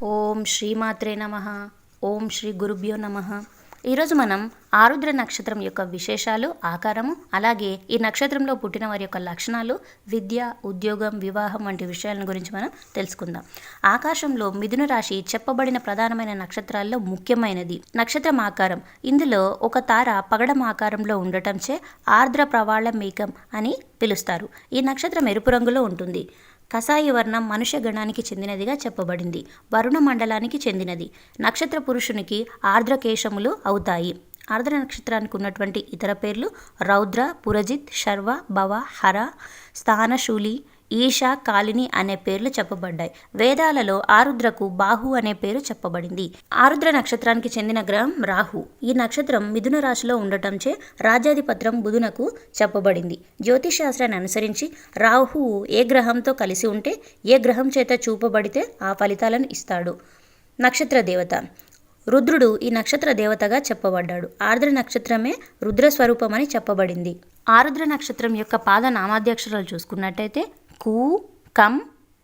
ఓం శ్రీమాత్రే నమః. ఓం శ్రీ గురుభ్యో నమః. ఈరోజు మనం ఆరుద్ర నక్షత్రం యొక్క విశేషాలు, ఆకారము, అలాగే ఈ నక్షత్రంలో పుట్టిన వారి యొక్క లక్షణాలు, విద్య, ఉద్యోగం, వివాహం వంటి విషయాల గురించి మనం తెలుసుకుందాం. ఆకాశంలో మిథున రాశి చెప్పబడిన ప్రధానమైన నక్షత్రాల్లో ముఖ్యమైనది. నక్షత్రం ఆకారం. ఇందులో ఒక తార పగడం ఆకారంలో ఉండటంచే ఆర్ద్ర ప్రవాళ మేఘం అని పిలుస్తారు. ఈ నక్షత్రం ఎరుపు రంగులో ఉంటుంది. కసాయి వర్ణం మనుష్య గణానికి చెందినదిగా చెప్పబడింది. వరుణ మండలానికి చెందినది. నక్షత్ర పురుషునికి ఆర్ద్రకేశములు అవుతాయి. ఆర్ద్ర నక్షత్రానికి ఉన్నటువంటి ఇతర పేర్లు రౌద్ర, పురజిత్, శర్వ, భవ, హర, స్థానశూలి, ఈశ, కాలిని అనే పేర్లు చెప్పబడ్డాయి. వేదాలలో ఆరుద్రకు బాహు అనే పేరు చెప్పబడింది. ఆరుద్ర నక్షత్రానికి చెందిన గ్రహం రాహు. ఈ నక్షత్రం మిథున రాశిలో ఉండటంచే రాజ్యాధిపత్యం బుధునకు చెప్పబడింది. జ్యోతిష్ శాస్త్రాన్ని అనుసరించి రాహువు ఏ గ్రహంతో కలిసి ఉంటే ఏ గ్రహం చేత చూపబడితే ఆ ఫలితాలను ఇస్తాడు. నక్షత్ర దేవత రుద్రుడు ఈ నక్షత్ర దేవతగా చెప్పబడ్డాడు. ఆర్ద్ర నక్షత్రమే రుద్ర స్వరూపమని చెప్పబడింది. ఆరుద్ర నక్షత్రం యొక్క పాద నామాధ్యక్షరాలు చూసుకున్నట్టయితే కు, కం,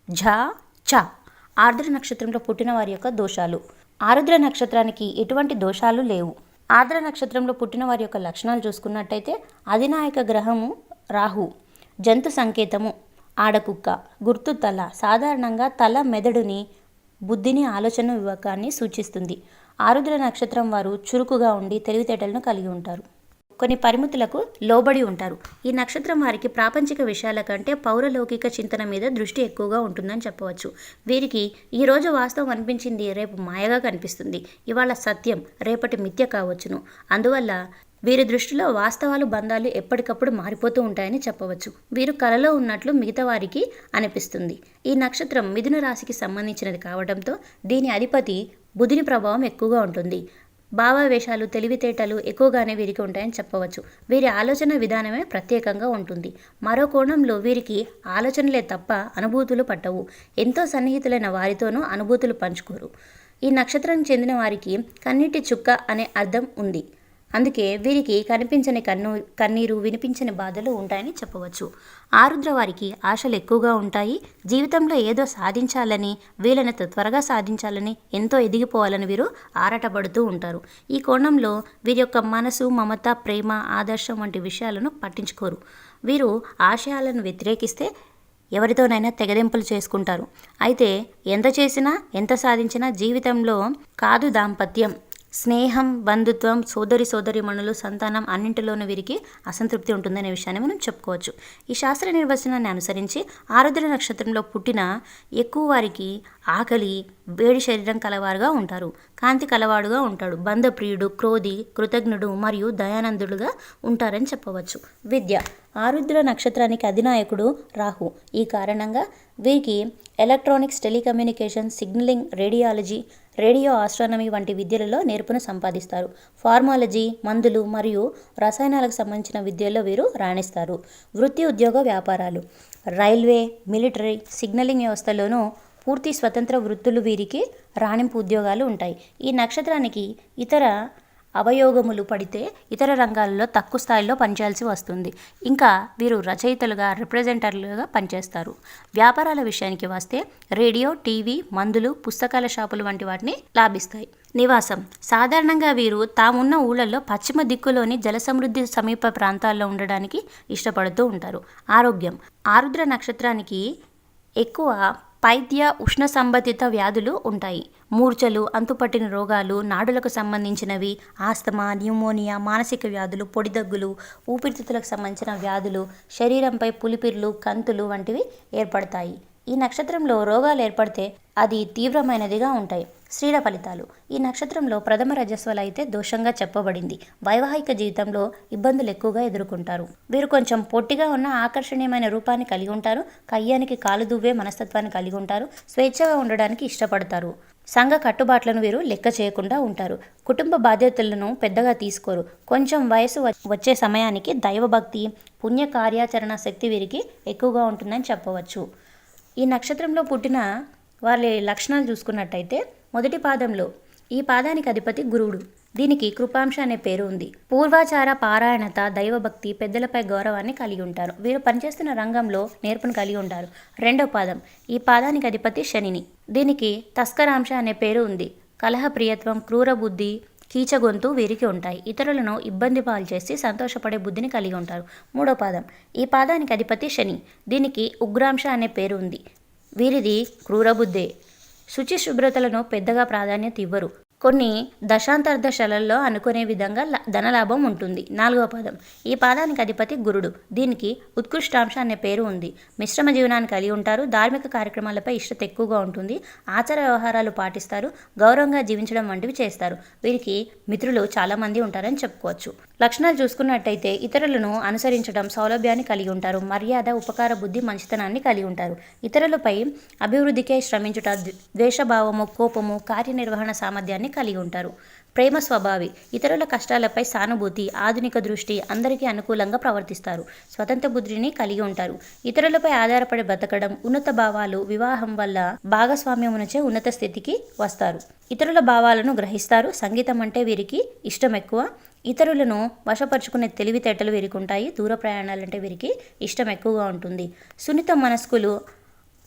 ఝ, చ. ఆర్ద్ర నక్షత్రంలో పుట్టిన వారి యొక్క దోషాలు. ఆరుద్ర నక్షత్రానికి ఎటువంటి దోషాలు లేవు. ఆర్ద్ర నక్షత్రంలో పుట్టిన వారి యొక్క లక్షణాలు చూసుకున్నట్టయితే అధినాయక గ్రహము రాహు, జంతు సంకేతము ఆడకుక్క, గుర్తు తల. సాధారణంగా తల మెదడుని, బుద్ధిని, ఆలోచన వివేకాన్ని సూచిస్తుంది. ఆరుద్ర నక్షత్రం వారు చురుకుగా ఉండి తెలివితేటలను కలిగి ఉంటారు. కొన్ని పరిమితులకు లోబడి ఉంటారు. ఈ నక్షత్రం వారికి ప్రాపంచిక విషయాల కంటే పౌరలౌకిక చింతన మీద దృష్టి ఎక్కువగా ఉంటుందని చెప్పవచ్చు. వీరికి ఈరోజు వాస్తవం అనిపించింది రేపు మాయగా కనిపిస్తుంది. ఇవాళ సత్యం రేపటి మిథ్య కావచ్చును. అందువల్ల వీరి దృష్టిలో వాస్తవాలు, బంధాలు ఎప్పటికప్పుడు మారిపోతూ ఉంటాయని చెప్పవచ్చు. వీరు కలలో ఉన్నట్లు మిగతా వారికి అనిపిస్తుంది. ఈ నక్షత్రం మిథున రాశికి సంబంధించినది కావడంతో దీని అధిపతి బుధుని ప్రభావం ఎక్కువగా ఉంటుంది. భావావేశాలు, తెలివితేటలు ఎక్కువగానే వీరికి ఉంటాయని చెప్పవచ్చు. వీరి ఆలోచన విధానమే ప్రత్యేకంగా ఉంటుంది. మరో కోణంలో వీరికి ఆలోచనలే తప్ప అనుభూతులు పట్టవు. ఎంతో సన్నిహితులైన వారితోనూ అనుభూతులు పంచుకోరు. ఈ నక్షత్రానికి చెందిన వారికి కన్నీటి చుక్క అనే అర్థం ఉంది. అందుకే వీరికి కనిపించని కన్నీరు, వినిపించని బాధలు ఉంటాయని చెప్పవచ్చు. ఆరుద్ర వారికి ఆశలు ఎక్కువగా ఉంటాయి. జీవితంలో ఏదో సాధించాలని, వీలైనంత త్వరగా సాధించాలని, ఎంతో ఎదిగిపోవాలని వీరు ఆరాటపడుతూ ఉంటారు. ఈ కోణంలో వీరి యొక్క మనసు, మమత, ప్రేమ, ఆదర్శం వంటి విషయాలను పట్టించుకోరు. వీరు ఆశయాలను వ్యతిరేకిస్తే ఎవరితోనైనా తెగదెంపులు చేసుకుంటారు. అయితే ఎంత చేసినా, ఎంత సాధించినా జీవితంలో కాదు దాంపత్యం, స్నేహం, బంధుత్వం, సోదరీమణులు, సంతానం అన్నింటిలోనూ వీరికి అసంతృప్తి ఉంటుందనే విషయాన్ని మనం చెప్పుకోవచ్చు. ఈ శాస్త్ర నిర్వచనాన్ని అనుసరించి ఆరుద్ర నక్షత్రంలో పుట్టిన ఎక్కువ వారికి ఆకలి, వేడి శరీరం కలవారుగా ఉంటారు. కాంతి కలవాడుగా ఉంటాడు. బంధప్రియుడు, క్రోధి, కృతజ్ఞుడు మరియు దయానందుడుగా ఉంటారని చెప్పవచ్చు. విద్య. ఆరుద్ర నక్షత్రానికి అధినాయకుడు రాహు. ఈ కారణంగా వీరికి electronics, telecommunication, signalling, radiology, radio astronomy వంటి విద్యలలో నేర్పును సంపాదిస్తారు. ఫార్మాలజీ, మందులు మరియు రసాయనాలకు సంబంధించిన విద్యల్లో వీరు రాణిస్తారు. వృత్తి, ఉద్యోగ, వ్యాపారాలు. రైల్వే, మిలిటరీ, సిగ్నలింగ్ వ్యవస్థలోనూ పూర్తి స్వతంత్ర వృత్తులు వీరికి రాణింపు ఉద్యోగాలు ఉంటాయి. ఈ నక్షత్రానికి ఇతర అవయోగములు పడితే ఇతర రంగాలలో తక్కువ స్థాయిలో పనిచేయాల్సి వస్తుంది. ఇంకా వీరు రచయితలుగా, రిప్రజెంటర్లుగా పనిచేస్తారు. వ్యాపారాల విషయానికి వస్తే రేడియో, టీవీ, మందులు, పుస్తకాల షాపులు వంటి వాటిని లాభిస్తాయి. నివాసం. సాధారణంగా వీరు తామున్న ఊళ్ళల్లో పశ్చిమ దిక్కులోని జలసమృద్ధి సమీప ప్రాంతాల్లో ఉండడానికి ఇష్టపడుతూ ఉంటారు. ఆరోగ్యం. ఆరుద్ర నక్షత్రానికి ఎక్కువ పైత్య, ఉష్ణ సంబంధిత వ్యాధులు ఉంటాయి. మూర్ఛలు, అంతుపట్టిన రోగాలు, నాడులకు సంబంధించినవి, ఆస్తమా, న్యూమోనియా, మానసిక వ్యాధులు, పొడిదగ్గులు, ఊపిరితిత్తులకు సంబంధించిన వ్యాధులు, శరీరంపై పులిపిర్లు, కంతులు వంటివి ఏర్పడతాయి. ఈ నక్షత్రంలో రోగాలు ఏర్పడితే అది తీవ్రమైనదిగా ఉంటాయి. స్త్రీల ఫలితాలు. ఈ నక్షత్రంలో ప్రథమ రజస్వల అయితే దోషంగా చెప్పబడింది. వైవాహిక జీవితంలో ఇబ్బందులు ఎక్కువగా ఎదుర్కొంటారు. వీరు కొంచెం పొట్టిగా ఉన్న ఆకర్షణీయమైన రూపాన్ని కలిగి ఉంటారు. కయ్యానికి కాలు దువ్వే మనస్తత్వాన్ని కలిగి ఉంటారు. స్వేచ్ఛగా ఉండడానికి ఇష్టపడతారు. సంఘ కట్టుబాట్లను వీరు లెక్క చేయకుండా ఉంటారు. కుటుంబ బాధ్యతలను పెద్దగా తీసుకోరు. కొంచెం వయసు వచ్చే సమయానికి దైవభక్తి, పుణ్య కార్యాచరణ శక్తి వీరికి ఎక్కువగా ఉంటుందని చెప్పవచ్చు. ఈ నక్షత్రంలో పుట్టిన వాళ్ళ లక్షణాలు చూసుకున్నట్టయితే మొదటి పాదంలో ఈ పాదానికి అధిపతి గురువుడు. దీనికి కృపాంశ అనే పేరు ఉంది. పూర్వాచార పారాయణత, దైవభక్తి, పెద్దలపై గౌరవాన్ని కలిగి ఉంటారు. వీరు పనిచేస్తున్న రంగంలో నేర్పును కలిగి ఉంటారు. రెండో పాదం, ఈ పాదానికి అధిపతి శనిని. దీనికి తస్కరాంశ అనే పేరు ఉంది. కలహప్రియత్వం, క్రూర బుద్ధి, కీచగొంతు వీరికి ఉంటాయి. ఇతరులను ఇబ్బంది పాలు చేసి సంతోషపడే బుద్ధిని కలిగి ఉంటారు. మూడో పాదం, ఈ పాదానికి అధిపతి శని. దీనికి ఉగ్రాంశ అనే పేరు ఉంది. వీరిది క్రూరబుద్ధే. శుచి శుభ్రతలను పెద్దగా ప్రాధాన్యత ఇవ్వరు. కొన్ని దశాంతర్దశలలో అనుకునే విధంగా ధనలాభం ఉంటుంది. నాలుగవ పాదం, ఈ పాదానికి అధిపతి గురుడు. దీనికి ఉత్కృష్టాంశ అనే పేరు ఉంది. మిశ్రమ జీవనాన్ని కలిగి ఉంటారు. ధార్మిక కార్యక్రమాలపై ఇష్టత ఎక్కువగా ఉంటుంది. ఆచార వ్యవహారాలు పాటిస్తారు. గౌరవంగా జీవించడం వంటివి చేస్తారు. వీరికి మిత్రులు చాలామంది ఉంటారని చెప్పుకోవచ్చు. లక్షణాలు చూసుకున్నట్టయితే ఇతరులను అనుసరించడం, సౌలభ్యాన్ని కలిగి ఉంటారు. మర్యాద, ఉపకార బుద్ధి, మంచితనాన్ని కలిగి ఉంటారు. ఇతరులపై అభివృద్ధికై శ్రమించుట, ద్వేషభావము, కోపము, కార్యనిర్వహణ సామర్థ్యాన్ని కలిగి ఉంటారు. ప్రేమ స్వభావి. ఇతరుల కష్టాలపై సానుభూతి, ఆధునిక దృష్టి, అందరికీ అనుకూలంగా ప్రవర్తిస్తారు. స్వతంత్ర బుద్ధిని కలిగి ఉంటారు. ఇతరులపై ఆధారపడి బతకడం, ఉన్నత భావాలు, వివాహం వల్ల భాగస్వామ్యమునచే ఉన్నత స్థితికి వస్తారు. ఇతరుల భావాలను గ్రహిస్తారు. సంగీతం అంటే వీరికి ఇష్టం ఎక్కువ. ఇతరులను వశపరుచుకునే తెలివితేటలు వీరికి ఉంటాయి. దూర ప్రయాణాలంటే వీరికి ఇష్టం ఎక్కువగా ఉంటుంది. సున్నిత మనస్కులు,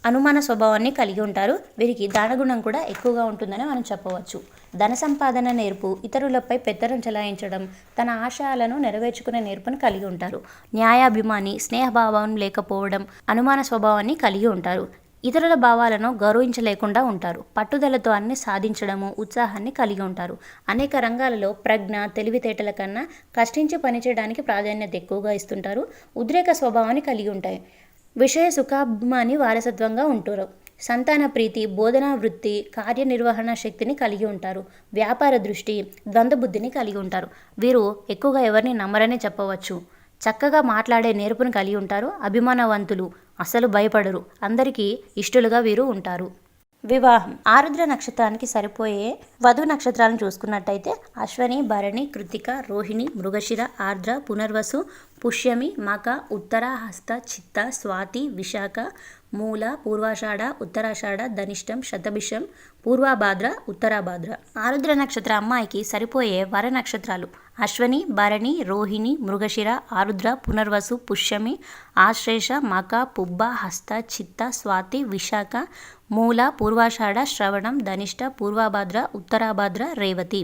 అనుమాన స్వభావాన్ని కలిగి ఉంటారు. వీరికి దానగుణం కూడా ఎక్కువగా ఉంటుందని మనం చెప్పవచ్చు. ధన సంపాదన నేర్పు, ఇతరులపై పెత్తనం చెలాయించడం, తన ఆశయాలను నెరవేర్చుకునే నేర్పును కలిగి ఉంటారు. న్యాయాభిమాని, స్నేహభావం లేకపోవడం, అనుమాన స్వభావాన్ని కలిగి ఉంటారు. ఇతరుల భావాలను గౌరవించలేకుండా ఉంటారు. పట్టుదలతో అన్ని సాధించడము, ఉత్సాహాన్ని కలిగి ఉంటారు. అనేక రంగాలలో ప్రజ్ఞ, తెలివితేటల కన్నా కష్టించి పనిచేయడానికి ప్రాధాన్యత ఎక్కువగా ఇస్తుంటారు. ఉద్రేక స్వభావాన్ని కలిగి ఉంటాయి. విషయ సుఖాభిమాని వారసత్వంగా ఉంటారు. సంతాన ప్రీతి, బోధనా వృత్తి, కార్యనిర్వహణ శక్తిని కలిగి ఉంటారు. వ్యాపార దృష్టి, ద్వంద్వబుద్ధిని కలిగి ఉంటారు. వీరు ఎక్కువగా ఎవరిని నమ్మరనే చెప్పవచ్చు. చక్కగా మాట్లాడే నేర్పును కలిగి ఉంటారు. అభిమానవంతులు, అసలు భయపడరు. అందరికీ ఇష్టలుగా వీరు ఉంటారు. వివాహం. ఆరుద్ర నక్షత్రానికి సరిపోయే వధు నక్షత్రాలను చూసుకున్నట్టయితే అశ్వని, భరణి, కృతిక, రోహిణి, మృగశిర, ఆర్ద్ర, పునర్వసు, పుష్యమి, మక, ఉత్తర, హస్త, చిత్త, స్వాతి, విశాఖ, మూల, పూర్వాషాఢ, ఉత్తరాషాఢ, ధనిష్టం, శతభిషం, పూర్వభాద్ర, ఉత్తరాభాద్ర. ఆరుద్ర నక్షత్ర అమ్మాయికి సరిపోయే వర నక్షత్రాలు అశ్వని, భరణి, రోహిణి, మృగశిర, ఆరుద్ర, పునర్వసు, పుష్యమి, ఆశ్లేష, మక, పుబ్బ, హస్త, చిత్త, స్వాతి, విశాఖ, మూల, పూర్వాషాఢ, శ్రవణం, ధనిష్ట, పూర్వభాద్ర, ఉత్తరాభాద్ర, రేవతి.